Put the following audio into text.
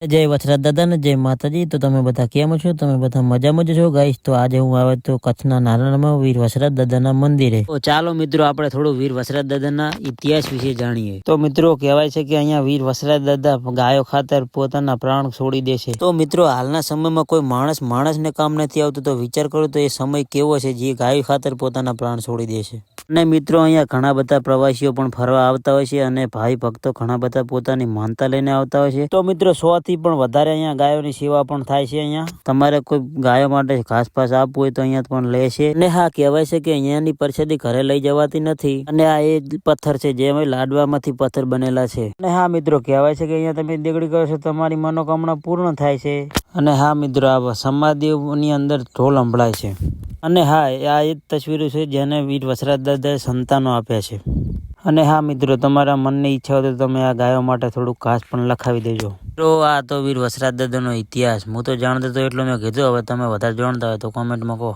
જય વછરાજ દાદા ને જય માતાજી। તો તમે બધા કેમ છો? તમે બધા મજામાં જ છો ગાઈસ? તો આજે હું આવે તો કચ્છના નારણમાં વીર વછરાજ દાદાના મંદિરે। તો ચાલો મિત્રો આપણે થોડું વીર વછરાજ દાદાના ઇતિહાસ વિશે જાણીએ। તો મિત્રો કહેવાય છે કે અહીંયા વીર વછરાજ દાદા ગાયો ખાતર પોતાના પ્રાણ છોડી દેશે। તો મિત્રો હાલના સમયમાં કોઈ માણસને કામ નથી આવતું, તો વિચાર કરો તો એ સમય કેવો છે જે ગાયો ખાતર પોતાના પ્રાણ છોડી દેશે। અને મિત્રો અહીંયા ઘણા બધા પ્રવાસીઓ પણ ફરવા આવતા હોય છે અને ભાઈ ભક્તો ઘણા બધા પોતાની માનતા લઈને આવતા હોય છે। તો મિત્રો 100 થી પણ વધારે અહીંયા ગાયોની સેવા પણ થાય છે। અહીંયા તમારે કોઈ ગાયો માટે ઘાસપાસ આપવું હોય તો અહીંયા પણ લે છે। અને હા, કહેવાય છે કે અહીંયાની પ્રસાદી ઘરે લઈ જવાતી નથી અને આ એ પથ્થર છે જે લાડવામાંથી પથ્થર બનેલા છે। અને હા મિત્રો, કહેવાય છે કે અહીંયા તમે દેગડી કરો છો તમારી મનોકામના પૂર્ણ થાય છે। અને હા મિત્રો, આ સમાધિની અંદર ઢોલ સંભળાય છે। અને હા, આ એ જ તસવીરો છે જેને વીર વછરાજ દાદાએ સંતાનો આપ્યા છે। અને હા મિત્રો, તમારા મનની ઈચ્છા હોય તો તમે આ ગાયો માટે થોડુંક ઘાસ પણ લખાવી દેજો। તો આ તો વીર વછરાજ દાદાનો ઇતિહાસ હું તો જાણતો હતો એટલો મેં કીધું। હવે તમે વધારે જાણતા હોય તો કોમેન્ટમાં કહો।